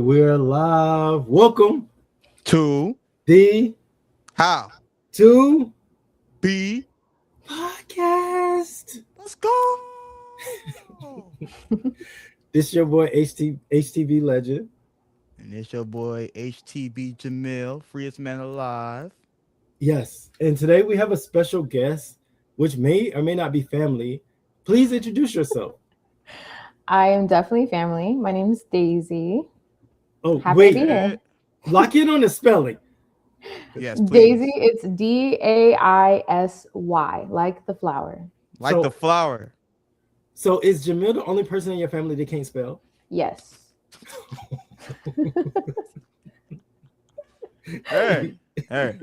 And we're live. Welcome to the How to Be Podcast. Let's go. This is your boy HTV Legend. And it's your boy HTB Jamil, freest man alive. Yes. And today we have a special guest, which may or may not be family. Please introduce yourself. I am definitely family. My name is Daisy. Oh, Happy wait. to be here. Lock in on the spelling. Yes, please. Daisy, it's Daisy, like the flower. Like the flower. So is Jamil the only person in your family that can't spell? Yes. Hey. But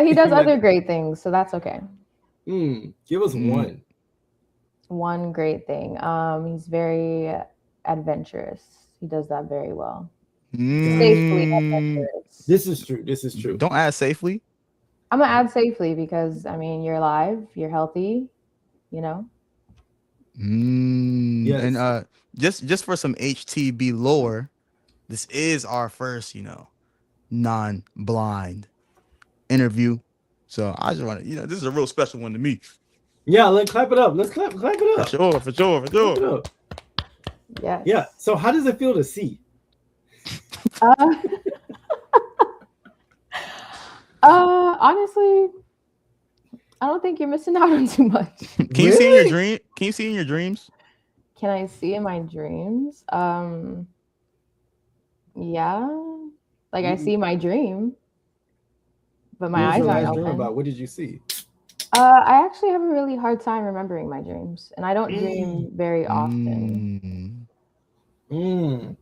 he does other great things, so that's okay. Give us one. One great thing. He's very adventurous. He does that very well. Safely adventurous. This is true. Don't add safely. I'm gonna add safely because you're alive, you're healthy, you know. Yes. And just for some HTB lore, this is our first, non-blind interview. So I just want to, this is a real special one to me. Yeah, let's clap it up. Let's clap it up. For sure. Yes. Yeah. So how does it feel to see? Honestly, I don't think you're missing out on too much. Can you see in your dream? Can you see in your dreams? Can I see in my dreams? Yeah. Like I see my dream, but my eyes aren't open. About? What did you see? I actually have a really hard time remembering my dreams, and I don't dream very often. Oh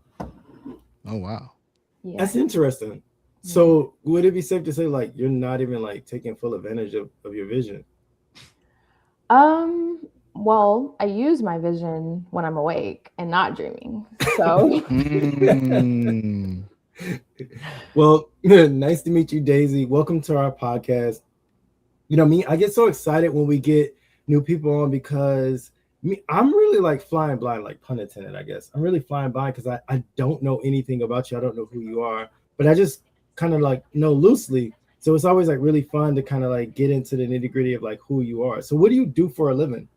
wow. Yeah. That's interesting. So would it be safe to say like you're not even like taking full advantage of your vision? Well, I use my vision when I'm awake and not dreaming. So Well, nice to meet you, Daisy. Welcome to our podcast. I get so excited when we get new people on because I'm really like flying blind, like pun intended, I guess. I'm really flying blind because I don't know anything about you. I don't know who you are, but I just kind of like know loosely. So it's always like really fun to kind of like get into the nitty gritty of like who you are. So what do you do for a living?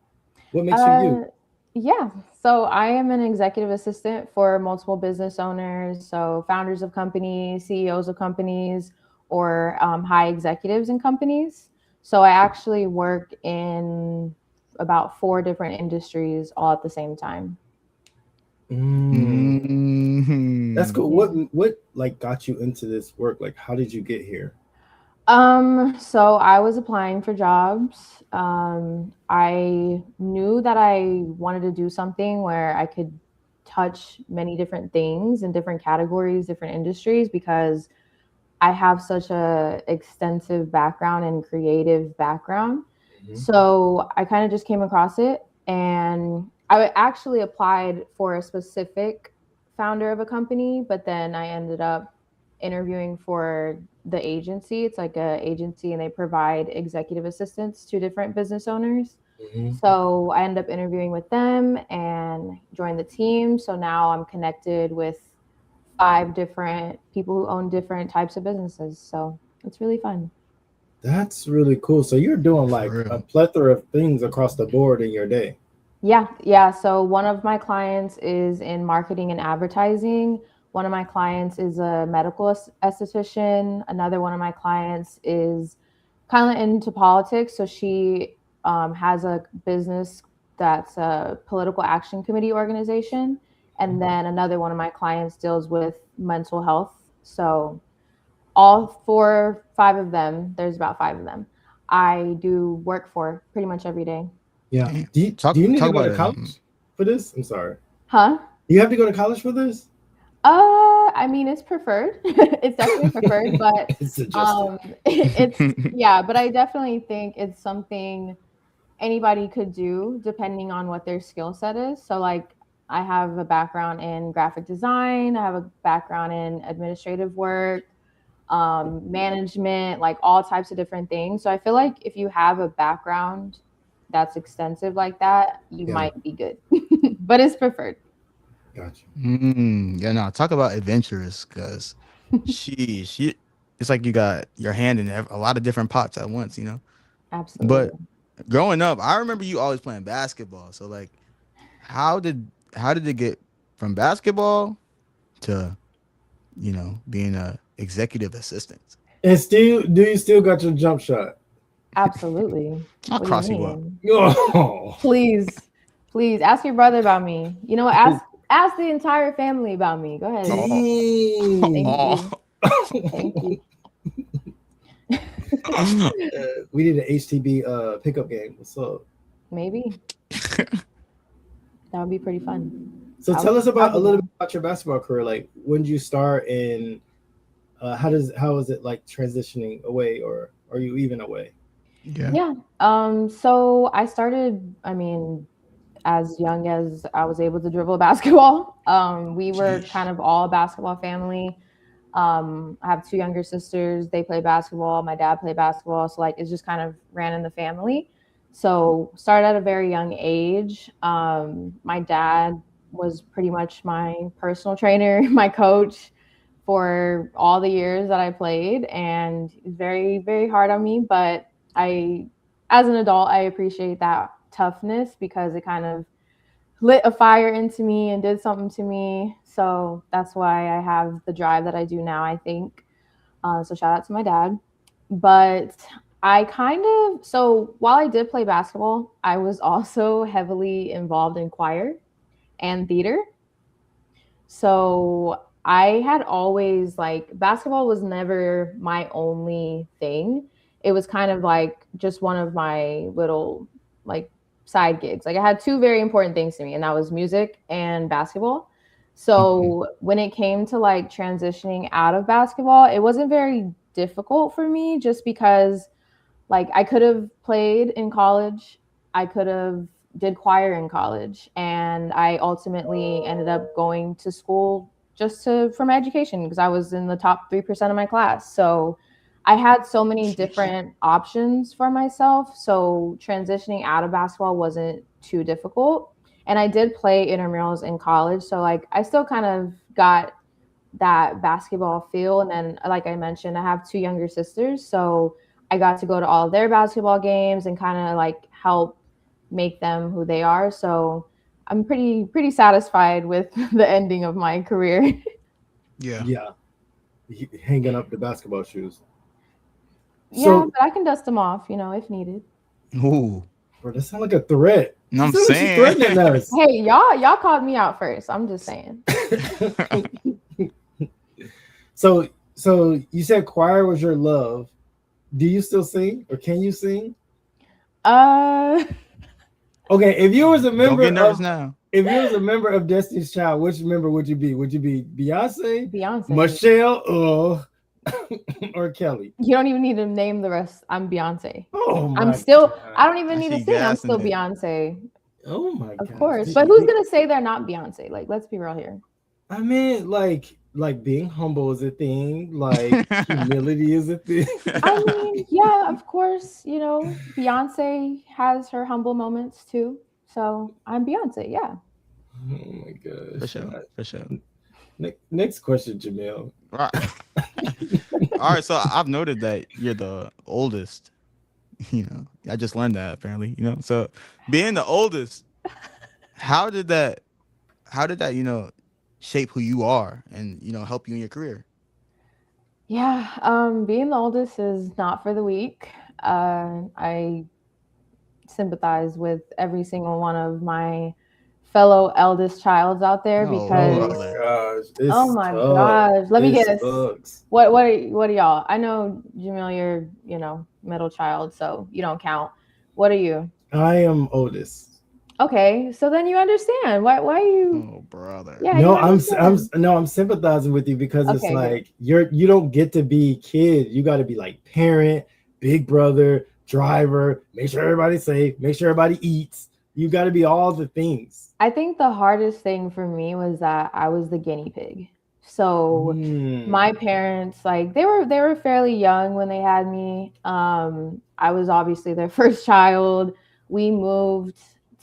What makes you? Yeah. So I am an executive assistant for multiple business owners. So founders of companies, CEOs of companies, or high executives in companies. So I actually work in about 4 different industries all at the same time. That's cool. What like got you into this work? Like, how did you get here? So I was applying for jobs. I knew that I wanted to do something where I could touch many different things in different categories, different industries, because I have such a extensive background and creative background. So I kind of just came across it, and I actually applied for a specific founder of a company, but then I ended up interviewing for the agency. It's like an agency, and they provide executive assistants to different business owners. So I ended up interviewing with them and joined the team. So now I'm connected with 5 different people who own different types of businesses. So it's really fun. That's really cool. So you're doing like a plethora of things across the board in your day. Yeah. So one of my clients is in marketing and advertising. One of my clients is a medical esthetician. Another one of my clients is kind of into politics. So she has a business that's a political action committee organization. And then another one of my clients deals with mental health. So all 5 of them, there's about 5 of them, I do work for pretty much every day. Yeah. Do you need to go to college for this? I'm sorry. Huh? Do you have to go to college for this? I mean, it's preferred. It's definitely preferred, but but I definitely think it's something anybody could do depending on what their skill set is. So like I have a background in graphic design, I have a background in administrative work, management, like all types of different things. So I feel like if you have a background that's extensive like that, you might be good, but it's preferred. Gotcha. Yeah, no, talk about adventurous, because she, it's like you got your hand in a lot of different pots at once, you know. But Absolutely. growing up, I remember you always playing basketball. So like, how did how did it get from basketball to being a executive assistant? And still, do you still got your jump shot? Absolutely. I'll What do you cross you up. mean? Oh, Please, please ask your brother about me. You know what? Ask the entire family about me. Go ahead. Oh, Thank dang. oh. you. Thank you. We need an HTB pickup game. What's up? Maybe that would be pretty fun. So I tell would us I'll about a be little bit down. about your basketball career. Like, when did you start, and how is it like transitioning away, or are you even away? Yeah. Yeah. So I started, I mean, as young as I was able to dribble a basketball. We were Sheesh. kind of all a basketball family. I have two younger sisters. They play basketball. My dad played basketball. So like it's just kind of ran in the family. So started at a very young age. My dad was pretty much my personal trainer, my coach for all the years that I played, and very, very hard on me. But I, as an adult, I appreciate that toughness because it kind of lit a fire into me and did something to me. So that's why I have the drive that I do now, I think. So shout out to my dad. But I kind of, so while I did play basketball, I was also heavily involved in choir and theater. So I had always like basketball was never my only thing. It was kind of like just one of my little like side gigs. Like I had two very important things to me, and that was music and basketball. Mhm. So when it came to like transitioning out of basketball, it wasn't very difficult for me just because like I could have played in college. I could have did choir in college, and I ultimately ended up going to school just to for my education because I was in the top 3% of my class. So I had so many Sheesh. different options for myself. So transitioning out of basketball wasn't too difficult. And I did play intramurals in college. So like I still kind of got that basketball feel. And then, like I mentioned, I have two younger sisters. So I got to go to all of their basketball games and kind of like help make them who they are. So I'm pretty satisfied with the ending of my career. Yeah. Yeah, hanging up the basketball shoes. Yeah, So, but I can dust them off, if needed. Ooh. bro, that sound like a threat. No, She I'm sound like she's saying. threatening us. Hey, y'all called me out first. I'm just saying. so, so you said choir was your love. Do you still sing, or can you sing? Uh, Okay, Don't get nervous now. if you was a member of Destiny's Child, which member would you be? Would you be Beyonce, Beyonce. Michelle, or Kelly? You don't even need to name the rest. I'm Beyonce. Oh I'm my still. I god! don't even I need to see sing. I'm gas in still it. Beyonce. Oh my Of gosh! course. But Did, who's did, gonna say they're not Beyonce? Like, let's be real here. I mean, like being humble is a thing. Like humility is a thing. I mean, yeah, of course, Beyonce has her humble moments too. So I'm Beyonce, yeah. Oh my For gosh! sure. For sure. Next question, Jamil. All right. All right. So I've noted that you're the oldest. I just learned that apparently. So being the oldest, how did that? How did that? Shape who you are and help you in your career. Yeah, being the oldest is not for the weak. I sympathize with every single one of my fellow eldest childs out there Oh, Oh my because brother. gosh, oh it's my tough. gosh, let me It guess. sucks. What are y'all? I know Jamil, you're middle child, so you don't count. What are you? I am oldest. Okay, so then you understand. Why you Oh, brother. yeah, you No, understand. no, I'm sympathizing with you because it's Okay, good. like you don't get to be kid. You got to be like parent, big brother, driver. Make sure everybody's safe. Make sure everybody eats. You got to be all the things. I think the hardest thing for me was that I was the guinea pig. So my Hmm. parents, like they were fairly young when they had me. I was obviously their first child. We moved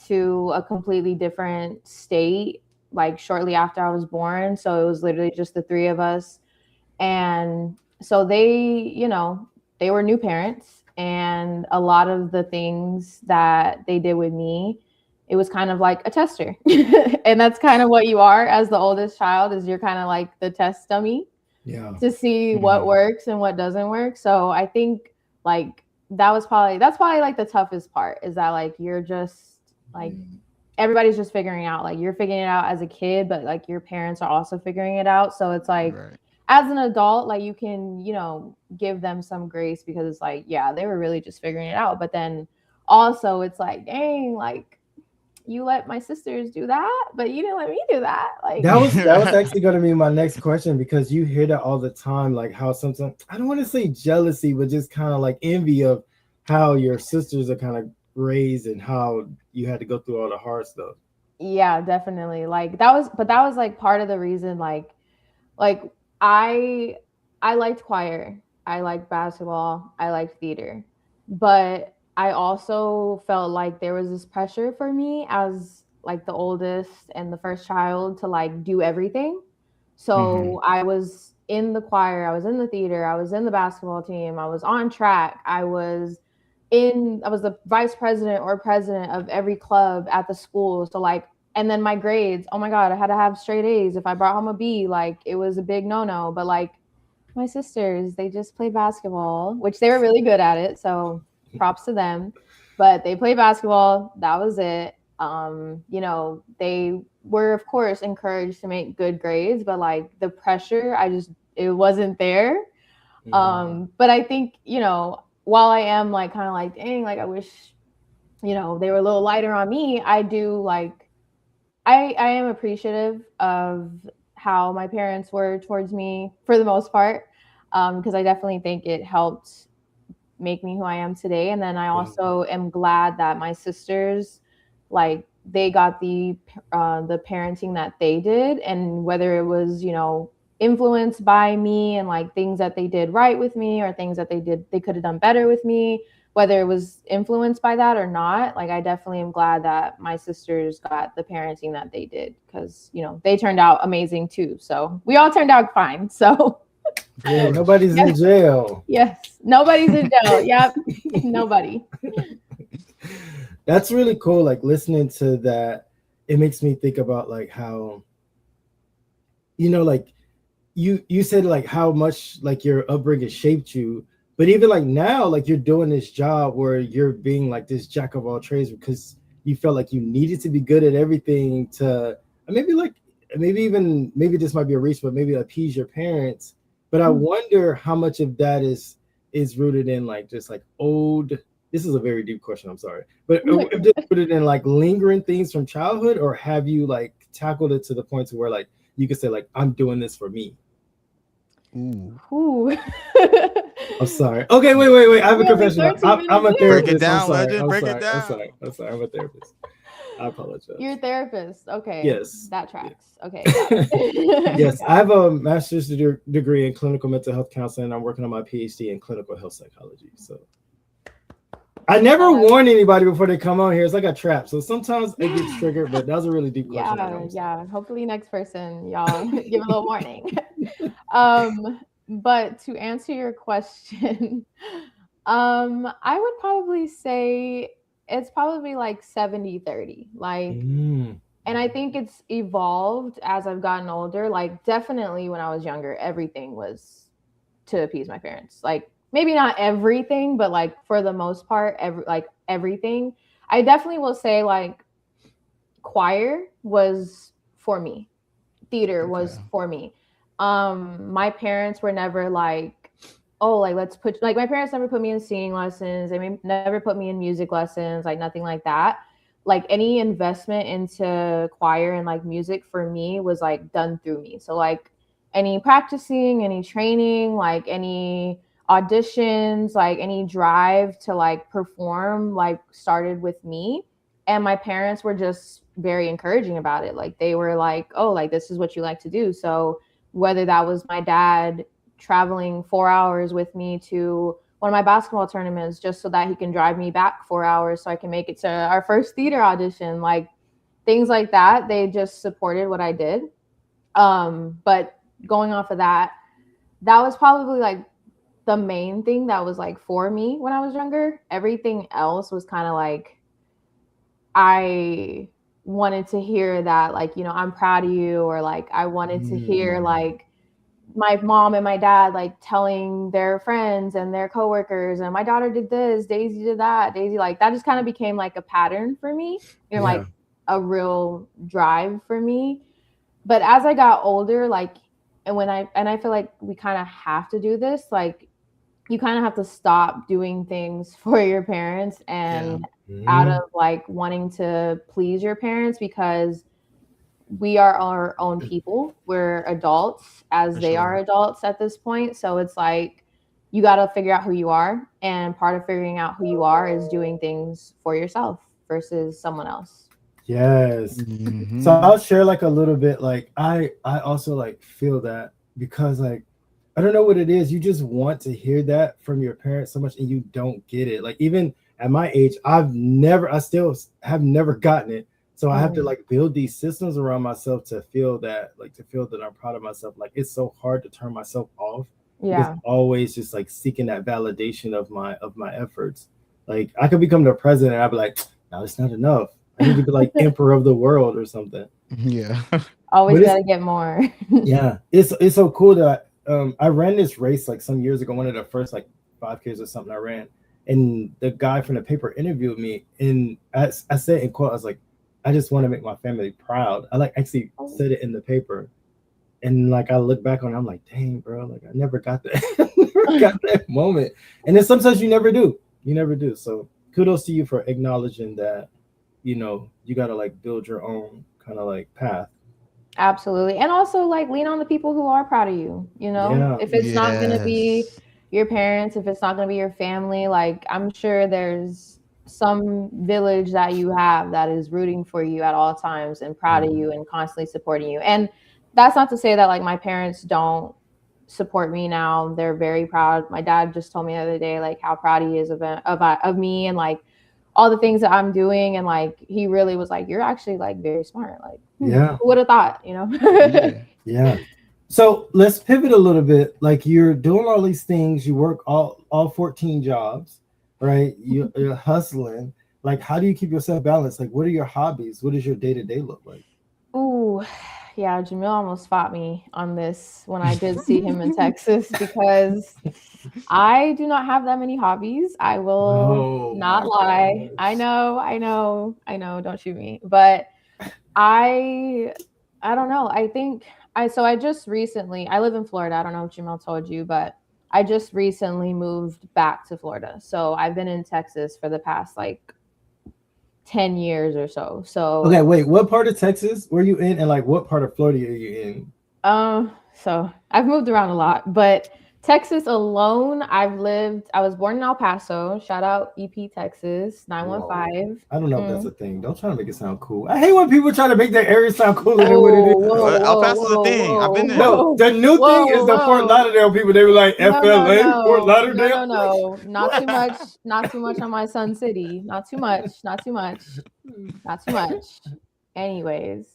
to a completely different state like shortly after I was born. So it was literally just the three of us. And so they, they were new parents, and a lot of the things that they did with me, it was kind of like a tester. And that's kind of what you are as the oldest child, is you're kind of like the test dummy to see what works and what doesn't work. So I think like that's probably like the toughest part, is that like you're just like everybody's just figuring out, like you're figuring it out as a kid, but like your parents are also figuring it out. So it's like as an adult, like you can, give them some grace, because it's like, yeah, they were really just figuring it out. But then also it's like, dang, like you let my sisters do that, but you didn't let me do that. Like that was actually going to be my next question, because you hear that all the time, like how sometimes, I don't want to say jealousy, but just kind of like envy of how your sisters are kind of raised and how you had to go through all the hard stuff. Yeah, definitely. Like that was like part of the reason, like I liked choir, I liked basketball, I liked theater, but I also felt like there was this pressure for me as like the oldest and the first child to like do everything. So I was in the choir, I was in the theater, I was in the basketball team, I was on track, I was the vice president or president of every club at the school. So like, and then my grades, oh my God, I had to have straight A's. If I brought home a B, like it was a big no-no. But like my sisters, they just played basketball, which they were really good at it. So props to them. But they played basketball. That was it. They were of course encouraged to make good grades, but like the pressure, it wasn't there. But I think, while I am like kind of like, dang, like I wish, they were a little lighter on me, I do like I am appreciative of how my parents were towards me for the most part, because I definitely think it helped make me who I am today. And then I also am glad that my sisters, like they got the parenting that they did, and whether it was influenced by me and like things that they did right with me, or things that they could have done better with me, whether it was influenced by that or not, like I definitely am glad that my sisters got the parenting that they did, because they turned out amazing too. So we all turned out fine. So yeah, nobody's in jail. Yes, nobody's in jail. Yep, nobody. That's really cool. Like listening to that, it makes me think about like how, like you said like how much like your upbringing shaped you, but even like now, like you're doing this job where you're being like this jack of all trades because you felt like you needed to be good at everything to maybe this might be a reach, but maybe appease your parents. But I wonder how much of that is rooted in like just like old. This is a very deep question. I'm sorry, but if it's rooted in like lingering things from childhood, or have you like tackled it to the point to where like you could say like I'm doing this for me? Ooh. I'm sorry. Okay, wait. I have a confession. I'm a therapist. Break it down, I'm sorry. legend. Break it down. I'm sorry. I'm a therapist. I apologize. You're a therapist. Okay. Yes. That tracks. Okay. Yes, I have a master's degree in clinical mental health counseling, and I'm working on my PhD in clinical health psychology. So I never warn anybody before they come on here. It's like a trap. So sometimes it gets triggered, but that was a really deep question. Yeah. Hopefully next person, y'all give a little warning. But to answer your question, I would probably say it's probably like 70-30. Like, and I think it's evolved as I've gotten older. Like definitely when I was younger, everything was to appease my parents. Like maybe not everything, but like for the most part, everything. I definitely will say like choir was for me. Theater was for me. My parents were never like, oh, like let's put, like my parents never put me in singing lessons. They never put me in music lessons, like nothing like that. Like any investment into choir and like music for me was like done through me. So like any practicing, any training, like any auditions, like any drive to like perform, like started with me. And my parents were just very encouraging about it. Like they were like, oh, like this is what you like to do. So whether that was my dad traveling 4 hours with me to one of my basketball tournaments just so that he can drive me back 4 hours so I can make it to our first theater audition, like things like that. They just supported what I did. But going off of that, that was probably like the main thing that was like for me when I was younger. Everything else was kind of like I wanted to hear that, like, you know, I'm proud of you, or like I wanted to hear like my mom and my dad like telling their friends and their coworkers, and my daughter did this, Daisy did that, Daisy, like that just kind of became like a pattern for me and like a real drive for me. But as I got older, like, and I feel like we kind of have to do this, like you kind of have to stop doing things for your parents and out of like wanting to please your parents, because we are our own people. We're adults as they are adults at this point. So it's like you got to figure out who you are. And part of figuring out who you are is doing things for yourself versus someone else. Yes. So I'll share like a little bit. Like I also like feel that, because like I don't know what it is. You just want to hear that from your parents so much, and you don't get it. Like even at my age, I still have never gotten it. So I have to like build these systems around myself to feel that, like to feel that I'm proud of myself. Like it's so hard to turn myself off. Because I'm always just like seeking that validation of my efforts. Like I could become the president, and I'd be like, no, it's not enough. I need to be like emperor of the world or something. Yeah. Always got to get more. Yeah, it's so cool that I ran this race like some years ago, one of the first like 5Ks or something I ran, and the guy from the paper interviewed me, and I said in quote, I was like, I just want to make my family proud. I like actually said it in the paper, and like I look back on it, I'm like, dang, bro, like I never got that, never got that moment. And then sometimes you never do. So kudos to you for acknowledging that, you know, you got to like build your own kind of like path. Absolutely. And also like lean on the people who are proud of you, you know? If it's not going to be your parents, if it's not going to be your family, like I'm sure there's some village that you have that is rooting for you at all times and proud of you and constantly supporting you. And that's not to say that like my parents don't support me now. They're very proud. My dad just told me the other day like how proud he is of me and like all the things that I'm doing. And like he really was like, you're actually like very smart. Like who would have thought, you know? Yeah. So let's pivot a little bit. Like you're doing all these things, you work all 14 jobs, right? You're hustling. Like how do you keep yourself balanced? Like what are your hobbies? What does your day-to-day look like? Ooh, yeah, Jamil almost fought me on this when I did see him in Texas, because I do not have that many hobbies. I will not lie. I know. Don't shoot me. But I don't know. I think I just recently, I live in Florida. I don't know if Jamil told you, but I just recently moved back to Florida. So I've been in Texas for the past like 10 years or so. So okay, wait, what part of Texas were you in, and like what part of Florida are you in? So I've moved around a lot, but Texas alone, I was born in El Paso. Shout out EP Texas 915. I don't know if that's a thing. Don't try to make it sound cool. I hate when people try to make their area sound cooler than what it is. El Paso's a thing. I've been there. No, the new thing is the Fort Lauderdale people. They were like FLA, Fort Lauderdale. No, not too much. Not too much on my Sun City. Not too much. Anyways,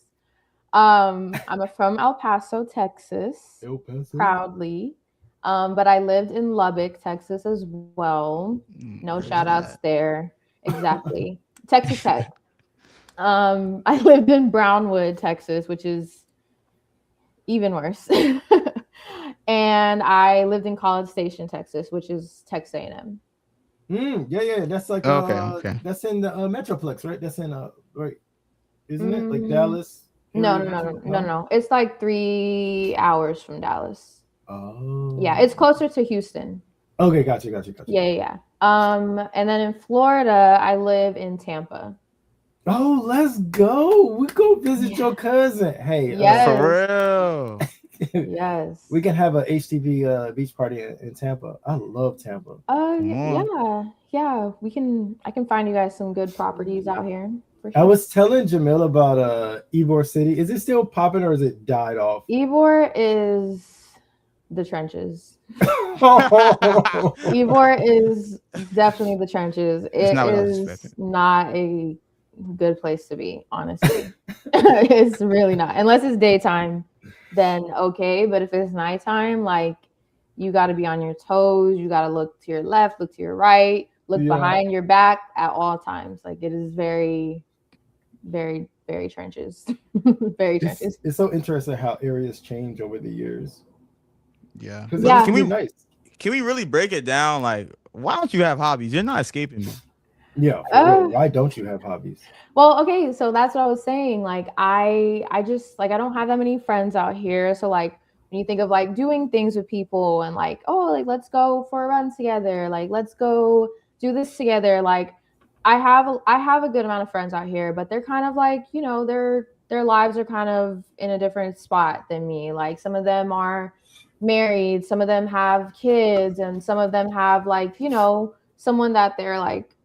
I'm from El Paso, Texas. Proudly. But I lived in Lubbock, Texas as well. No shout outs there. Exactly. Texas Tech. I lived in Brownwood, Texas, which is even worse. And I lived in College Station, Texas, which is Texas A&M. Yeah. That's like okay. That's in the Metroplex, right? That's in right, isn't it? Like Dallas? No. It's like 3 hours from Dallas. Oh. Yeah, it's closer to Houston. Okay, gotcha. Yeah. And then in Florida, I live in Tampa. Oh, let's go. We go visit your cousin. Hey, yes. For real. Yes. We can have a HTV beach party in Tampa. I love Tampa. Yeah. I can find you guys some good properties out here. For sure. I was telling Jamil about Ybor City. Is it still popping or is it died off? Ybor is the trenches. Ybor is definitely the trenches. It is not a good place to be, honestly. It's really not. Unless it's daytime, then okay. But if it's nighttime, like you got to be on your toes. You got to look to your left, look to your right, look Yeah. behind your back at all times. Like it is very, very, very trenches. Very trenches. It's so interesting how areas change over the years. Yeah. Because it But Yeah. used to be nice. can we really break it down? Like, why don't you have hobbies? You're not escaping me. Yeah, for Uh, real. Why don't you have hobbies? Well, okay, so that's what I was saying. Like I just like I don't have that many friends out here. So like when you think of like doing things with people and like, oh, like let's go for a run together, like let's go do this together. Like I have a good amount of friends out here, but they're kind of like, their lives are kind of in a different spot than me. Like some of them are married, some of them have kids, and some of them have like, someone that they're like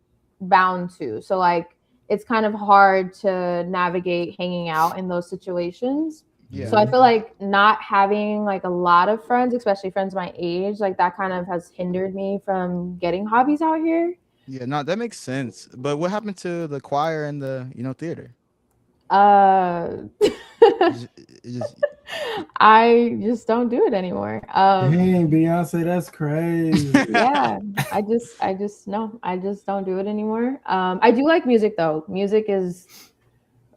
bound to. So like it's kind of hard to navigate hanging out in those situations. Yeah. So I feel like not having like a lot of friends, especially friends my age, like that kind of has hindered me from getting hobbies out here. Yeah, no, that makes sense. But what happened to the choir and the, theater? Uh It just I just don't do it anymore. Dang, Beyonce, that's crazy. Yeah, I just no, I just don't do it anymore. I do like music though. Music is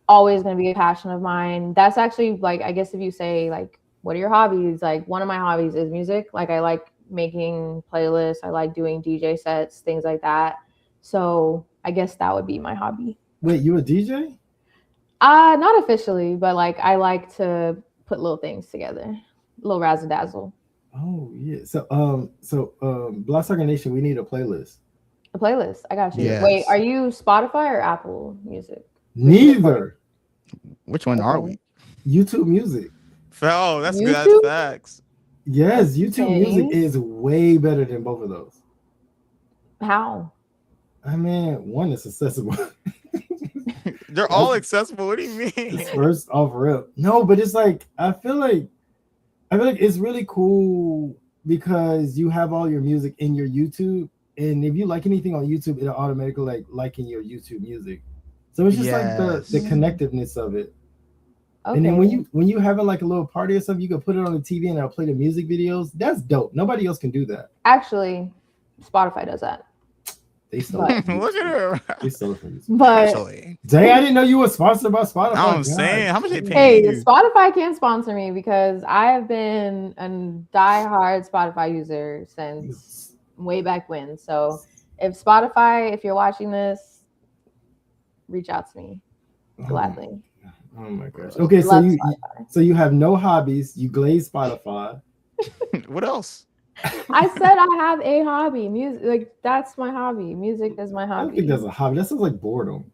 always going to be a passion of mine. That's actually like, I guess if you say like, what are your hobbies? Like one of my hobbies is music. Like I like making playlists. I like doing DJ sets, things like that. So I guess that would be my hobby. Wait, you a DJ? Not officially, but like I like to put little things together, little razzle dazzle. Oh yeah. Bloodsucker Nation, we need a playlist. A playlist. I got you. Yeah. Wait, Yes. are you Spotify or Apple Music? Neither. Which one are Okay. we? YouTube Music. Oh, that's good. That's YouTube? facts. Yes, YouTube Okay. Music is way better than both of those. How? I mean, one is accessible. They're all accessible. What do you mean? It's first off rip. No, but it's like I feel like it's really cool because you have all your music in your YouTube, and if you like anything on YouTube, it'll automatically like in your YouTube music. So it's just like the Yes. connectiveness of it. Okay. And then when you having like a little party or something, you can put it on the TV and it'll play the music videos. That's dope. Nobody else can do that. Actually, Spotify does that. They stole it. from Look at YouTube. her. They stole it from YouTube. But Actually, Dang, I didn't know you were sponsored by Spotify. I'm God. saying, how much they paying hey, you? Spotify can sponsor me because I have been a diehard Spotify user since way back when. So if Spotify, if you're watching this, reach out to me gladly. Oh my gosh. Okay, so Love you have no hobbies. You glaze Spotify. What else? I said I have a hobby. Music, like that's my hobby. Music is my I don't think hobby. that's a hobby. That sounds like boredom.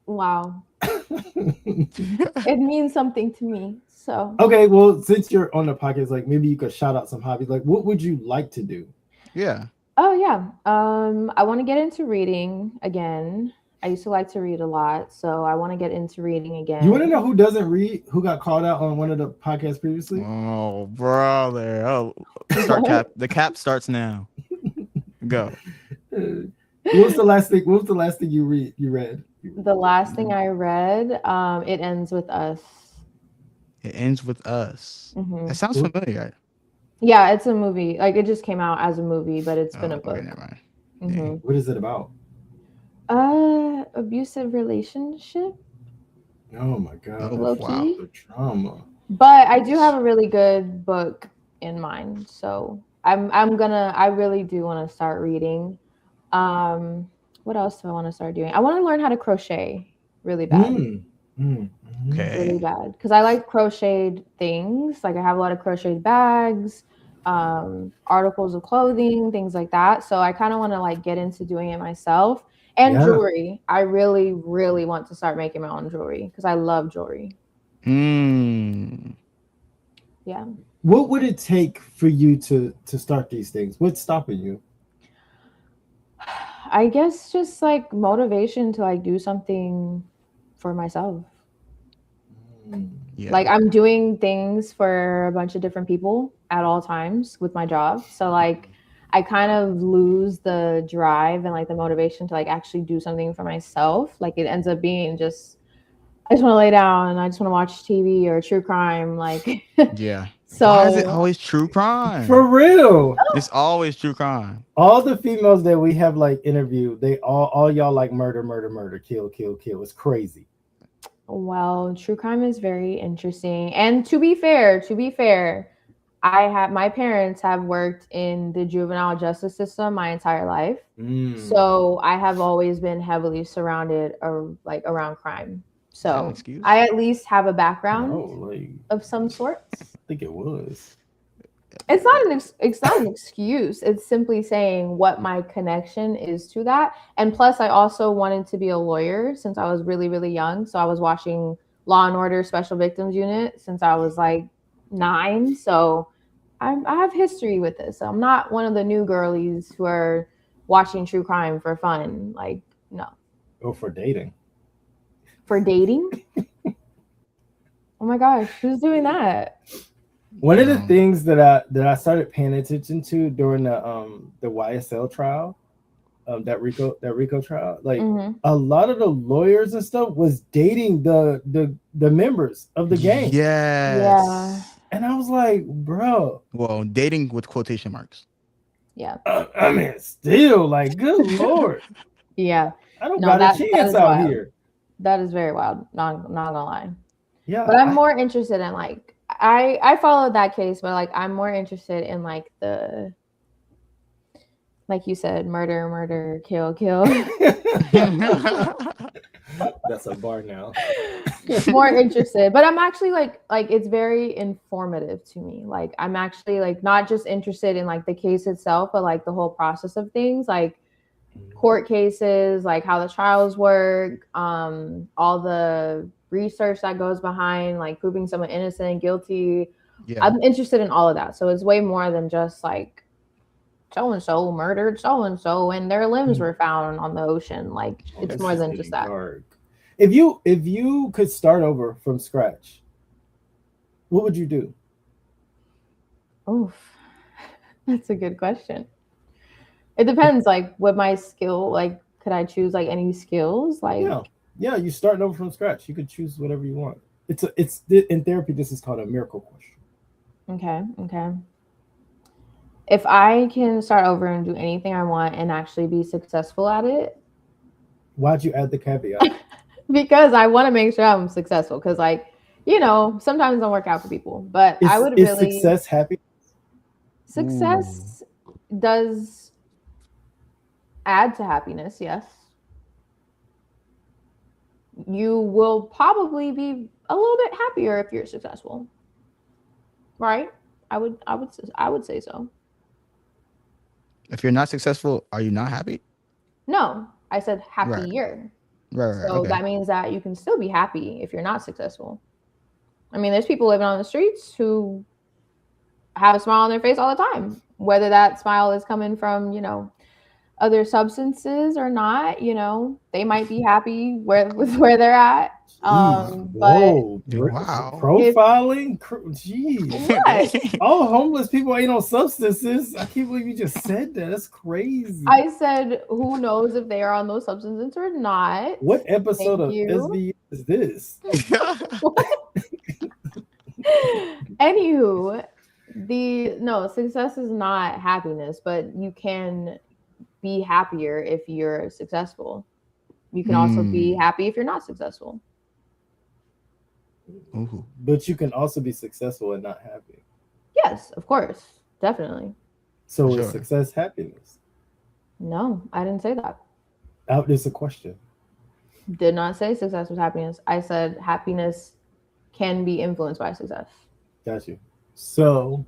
Wow, it means something to me. So Okay, well, since you're on the podcast, like maybe you could shout out some hobbies. Like, what would you like to do? Yeah. oh yeah, I want to get into reading again. I used to like to read a lot, so I want to get into reading again. You want to know who doesn't read? Who got called out on one of the podcasts previously? Oh, brother. Oh, start cap. The cap starts now. Go. What was the last thing? What was the last thing you read? The last thing I read, It Ends With Us. It ends with us. Mhm. That sounds familiar. Yeah, it's a movie. Like it just came out as a movie, but it's been a book. Okay, never mind. Mhm. What is it about? Abusive relationship, Oh my god, low wow. key. the trauma. But I do have a really good book in mind, so I really do want to start reading. What else do I want to start doing? I want to learn how to crochet really bad. Okay. Really bad because I like crocheted things. Like I have a lot of crocheted bags, articles of clothing, things like that. So I kind of want to like get into doing it myself. And Yeah. jewelry. I really, really want to start making my own jewelry because I love jewelry. Yeah. What would it take for you to start these things? What's stopping you? I guess just like motivation to like do something for myself. Yeah. Like I'm doing things for a bunch of different people at all times with my job. So like I kind of lose the drive and like the motivation to like actually do something for myself. Like it ends up being just I just want to lay down and I just want to watch TV or true crime. Like Yeah. Why is it so always true For crime? real. It's always true crime. All the females that we have like interviewed, they all y'all like murder, murder, murder, kill, kill, kill. It's crazy. well, true crime is very interesting. And to be fair, my parents have worked in the juvenile justice system my entire life. So I have always been heavily surrounded or like around crime. Is that an So excuse? I at least have a No, background like of some sort. I think it was. It's not it's not an excuse. It's simply saying what my connection is to that. And plus, I also wanted to be a lawyer since I was really, really young. So I was watching Law and Order Special Victims Unit since I was like 9. So I have history with this. I'm not one of the new girlies who are watching true crime for fun. Like, no. Or for dating. For dating? Oh my gosh, who's doing that? One of the things that I started paying attention to during the YSL trial, that Rico trial, like a lot of the lawyers and stuff was dating the members of the gang. Yes. Yeah. And I was like, bro. Well, dating with quotation marks. Yeah. I mean, still, like, good lord. Yeah. I don't got a chance out wild. here. That is very wild. Not gonna lie. Yeah. But I'm more interested in like I followed that case, but like I'm more interested in like the like you said, murder, murder, kill, kill. That's a bar now. More interested. But I'm actually like it's very informative to me. Like I'm actually like not just interested in like the case itself, but like the whole process of things, like court cases, like how the trials work, all the research that goes behind like proving someone innocent and guilty. Yeah. I'm interested in all of that. So it's way more than just like so and so murdered so and so and their limbs were found on the ocean. Like it's more than just that. Dark. If you could start over from scratch, what would you do? Oof. That's a good question. It depends, like, what my skill, like, could I choose, like, any skills? Like, yeah, you start over from scratch. You could choose whatever you want. It's in therapy, this is called a miracle question. Okay. If I can start over and do anything I want and actually be successful at it. Why'd you add the caveat? Because I want to make sure I'm successful. Because, like, you know, sometimes it don't work out for people. But I would is success happy? Success does add to happiness, yes. You will probably be a little bit happier if you're successful, right? I would say so. If you're not successful, are you not happy? No, I said happier. Right. So that means that you can still be happy if you're not successful. I mean, there's people living on the streets who have a smile on their face all the time, whether that smile is coming from, you know, other substances or not, you know, they might be happy with where they're at. Whoa, wow. Profiling? Jeez. All homeless people ain't on substances. I can't believe you just said that. That's crazy. I said, who knows if they are on those substances or not. What episode of SVU is this? Anywho, success is not happiness, but you can be happier if you're successful. You can also be happy if you're not successful. Ooh. But you can also be successful and not happy. Yes, of course. Definitely. So is success happiness? No, I didn't say that. It's a question. Did not say success was happiness. I said happiness can be influenced by success. Got you. So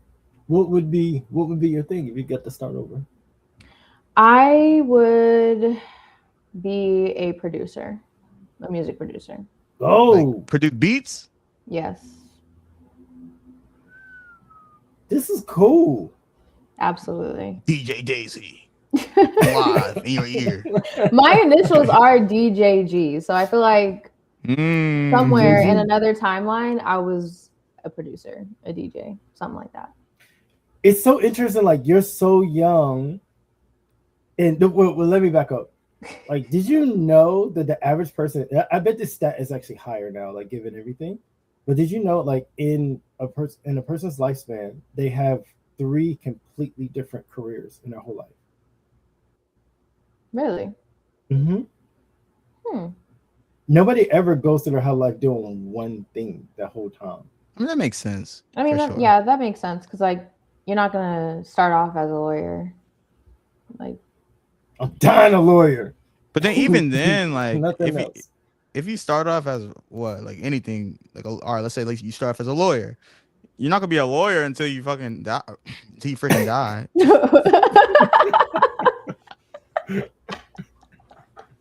what would be your thing if you get to start over? I would be a producer, a music producer. Oh, like produce beats? Yes. This is cool. Absolutely. DJ Daisy. Live in your ear. My initials are DJG, so I feel like somewhere in another timeline I was a producer, a DJ, something like that. it's so interesting. Like you're so young, and let me back up. Like, did you know that the average person? I bet this stat is actually higher now, like given everything. But did you know, like in a person's lifespan, they have three completely different careers in their whole life. Really? Mm-hmm. Hmm. Nobody ever goes through their whole life doing one thing the whole time. I mean, that makes sense I mean, for sure. yeah, that makes sense because like you're not gonna start off as a lawyer. Like, I'm dying a lawyer. But then even then, like Nothing else. if you start off as what, like anything, like all right, let's say like you start off as a lawyer, you're not gonna be a lawyer until you fucking die, until you freaking die.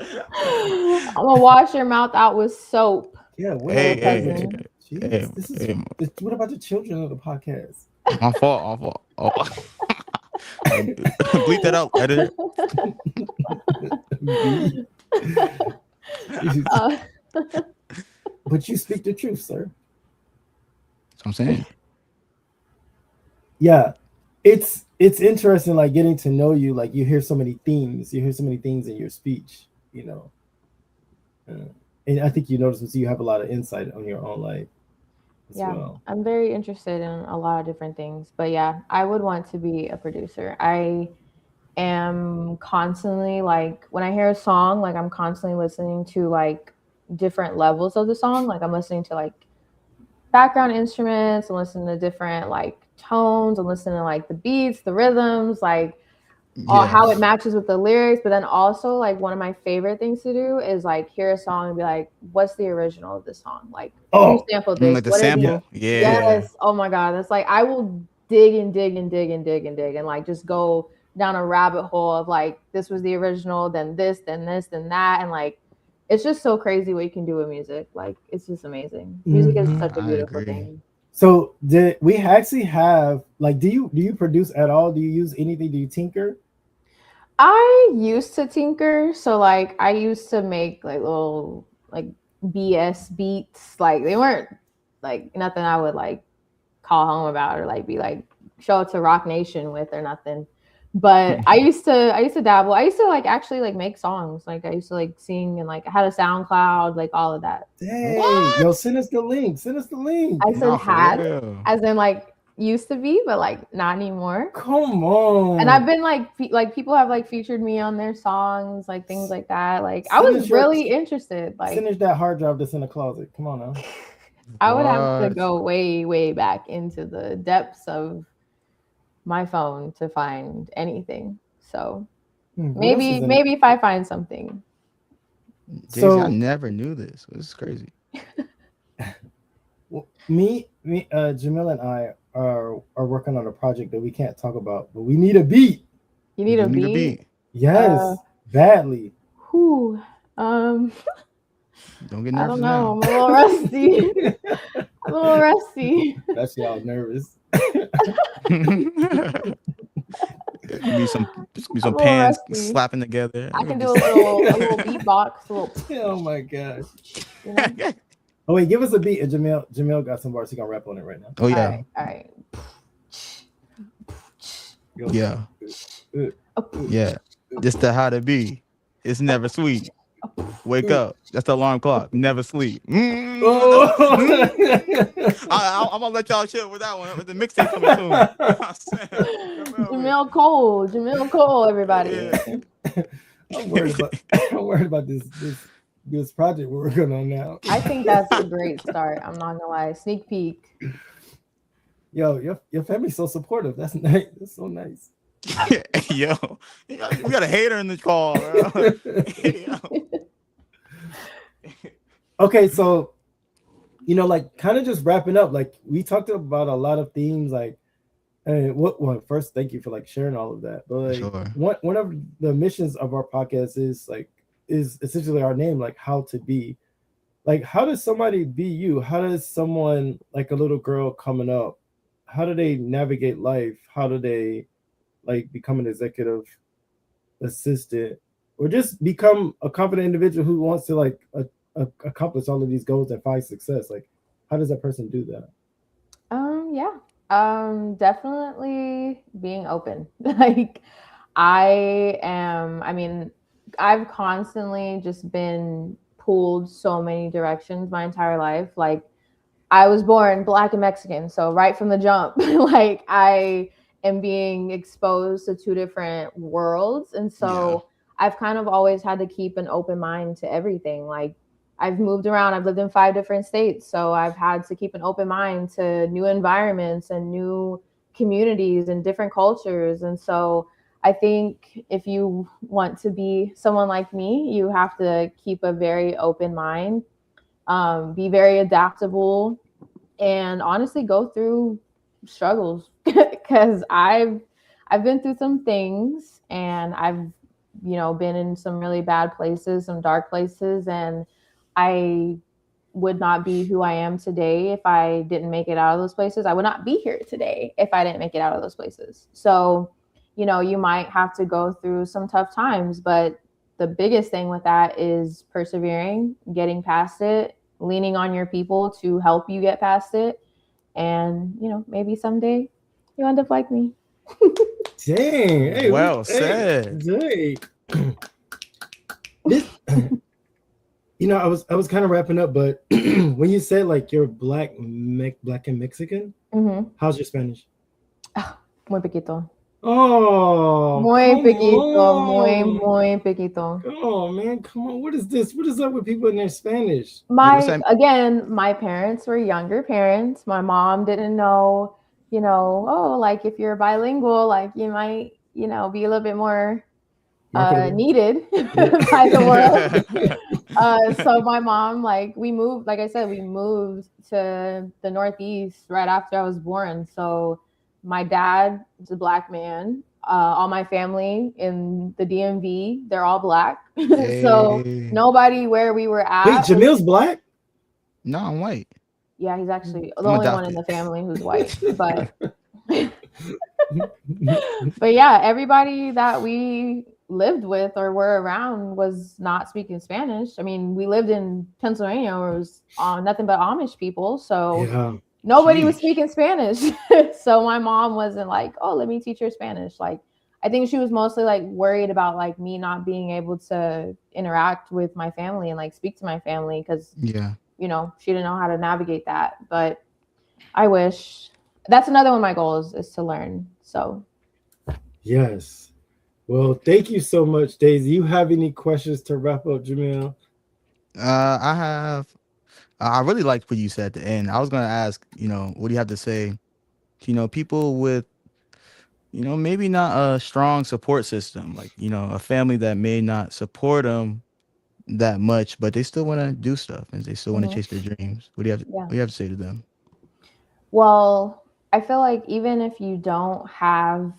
I'm gonna wash your mouth out with soap. Yeah. What Hey, about hey, cousin? hey, hey, Jeez, this is. hey, What about the children of the podcast? my fault, my fault. Oh. Bleep that out, editor. Uh, But you speak the truth, sir. That's what I'm saying. Yeah, it's interesting, like getting to know you. Like you hear so many themes, you hear so many things in your speech. You know, and I think you notice you have a lot of insight on your own life as yeah, well. I'm very interested in a lot of different things. But yeah, I would want to be a producer. I am constantly like when I hear a song, like I'm constantly listening to like different levels of the song. Like I'm listening to like background instruments and listening to different like tones and listening to like the beats, the rhythms, like all, Yeah. how it matches with the lyrics. But then also like one of my favorite things to do is like hear a song and be like, what's the original of this song? Like who Oh, sampled this? Like the What is yeah, sample. Yeah. yes. Oh my God. That's like I will dig and dig and dig and dig and dig and like just go down a rabbit hole of like this was the original, then this, then this, then that. And like it's just so crazy what you can do with music. Like it's just amazing. Music is hmm. such a I beautiful agree. thing. So did we actually have like? Do you produce at all? Do you use anything? Do you tinker? I used to tinker, so like I used to make like little like BS beats. Like they weren't like nothing I would like call home about or like be like show it to Rock Nation with or nothing. But I used to dabble. I used to like actually like make songs. Like I used to like sing and like I had a SoundCloud, like all of that. Dang, yo, What? send us the link. Send us the link. I said Not for had real. as in like used to be, but like not anymore. Come And I've on. been like people have like featured me on their songs, like things like that. Like I Send was us your really interested. send Like us that hard drive that's in the closet. Come on now. I would have to What? go way, way back into the depths of my phone to find anything. So What else is in it? maybe if I find something. Daisy, I So never knew this. This is crazy. Jamil and I are working on a project that we can't talk about, but we need a beat. You We need a do need a beat. beat. Uh Yes, badly. whew. Um Don't get I don't nervous know. now. I'm a little rusty. I'm a little rusty. That's y'all nervous. Be I'm some a little pans rusty. slapping together. I can do a little beatbox, a little Oh my gosh. you know. Oh wait, give us a beat. And Jamil got some bars. He gonna rap on it right now. Oh All yeah, right, all right. Go. yeah, Uh, yeah. Just the how to be. It's never sweet. Wake up. That's the alarm clock. Never sleep. Oh. I'm gonna let y'all chill with that one. The mixtape coming soon. Jamil Cole, everybody. Yeah. I'm worried about this project we're working on now. I think that's a great start. I'm not gonna lie. Sneak peek. Yo, your family's so supportive. That's nice. That's so nice. Yo, we got a hater in this call, bro. Okay, so like kind of just wrapping up. Like we talked about a lot of themes. Like, and well, first, thank you for like sharing all of that. But like, Sure. one of the missions of our podcast is essentially our name, like how to be. Like, how does somebody be you? How does someone like a little girl coming up? How do they navigate life? How do they like become an executive assistant or just become a confident individual who wants to like accomplish all of these goals and find success? Like, how does that person do that? Yeah. Definitely being open. Like I mean, I've constantly just been pulled so many directions my entire life. Like I was born Black and Mexican, so right from the jump, like I am being exposed to two different worlds, and Yeah. so I've kind of always had to keep an open mind to everything. Like I've moved around, I've lived in 5 different states, so I've had to keep an open mind to new environments and new communities and different cultures, and so I think if you want to be someone like me, you have to keep a very open mind, be very adaptable, and honestly go through struggles because I've been through some things, and I've been in some really bad places, some dark places, and I would not be who I am today if I didn't make it out of those places. I would not be here today if I didn't make it out of those places. So, you might have to go through some tough times, but the biggest thing with that is persevering, getting past it, leaning on your people to help you get past it. And, maybe someday you end up like me. Dang. Hey, Well hey, said. dang. This, I was kind of wrapping up, but when you said like you're black and Mexican, Mm-hmm. how's your Spanish? Muy poquito. Oh, Muy come poquito. Muy, on. muy poquito. Come on, man. Come on. What is this? What is up with people in their Spanish? Yeah, what's My that? again, my parents were younger parents. My mom didn't know, oh, like if you're bilingual, like you might, be a little bit more Marketable. needed Yeah. by the world. So my mom, like we moved, like I said, we moved to the Northeast right after I was born. So my dad is a Black man. All my family in the DMV, they're all Black. So Hey. nobody where we were Wait, at was. Jamil's black? No, I'm white. Yeah, he's actually the I'm only one in adopted. the family who's white. But but yeah, everybody that we lived with or were around was not speaking Spanish. I mean, we lived in Pennsylvania where it was nothing but Amish people, so Yeah. nobody was Sheesh. speaking Spanish. So my mom wasn't like, "Oh, let me teach her Spanish." Like, I think she was mostly like worried about like me not being able to interact with my family and like speak to my family because Yeah. she didn't know how to navigate that. But I wish that's another one of my goals is to learn. So Yes. Well, thank you so much, Daisy. You have any questions to wrap up, Jamil? I have. I really liked what you said at the end. I was gonna ask, what do you have to say to, people with, maybe not a strong support system, like, a family that may not support them that much, but they still want to do stuff and they still want to mhm, chase their dreams. What do you have? yeah. What do you have to say to them? Well, I feel like even if you don't have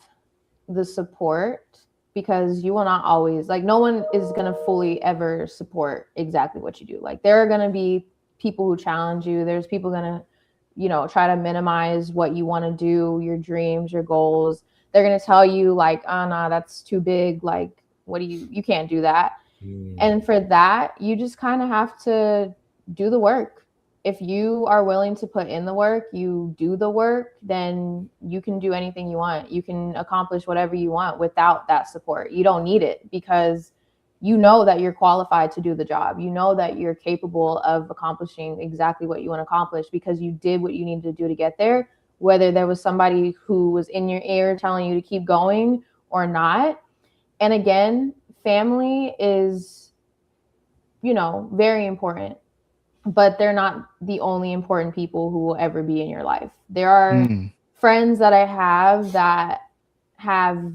the support, because you will not always, like, no one is going to fully ever support exactly what you do. Like, there are going to be people who challenge you. There's people going to, try to minimize what you want to do, your dreams, your goals. They're going to tell you, like, oh, no, that's too big. Like, you can't do that. Mm. And for that, you just kind of have to do the work. If you are willing to put in the work, you do the work, then you can do anything you want. You can accomplish whatever you want without that support. You don't need it because you know that you're qualified to do the job. You know that you're capable of accomplishing exactly what you want to accomplish because you did what you needed to do to get there, whether there was somebody who was in your ear telling you to keep going or not. And again, family is, very important, but they're not the only important people who will ever be in your life. There are Mm, friends that I have that have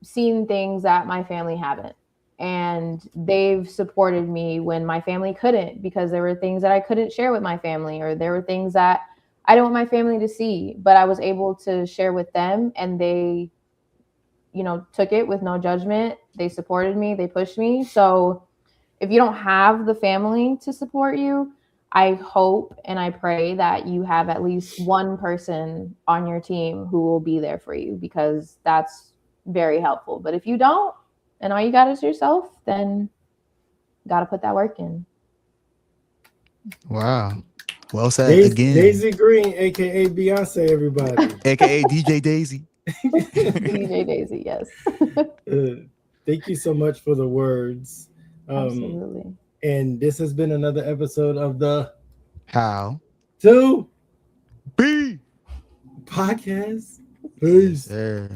seen things that my family haven't. And they've supported me when my family couldn't because there were things that I couldn't share with my family, or there were things that I didn't want my family to see, but I was able to share with them, and they took it with no judgment. They supported me, they pushed me. So if you don't have the family to support you, I hope and I pray that you have at least one person on your team who will be there for you, because that's very helpful. But if you don't, and all you got is yourself, then got to put that work in. wow. Well said again. Daisy Green, aka Beyonce, everybody. AKA DJ Daisy. DJ Daisy, yes. Thank you so much for the words. Absolutely. And this has been another episode of the How? To B Podcast. Yes, Peace. sir.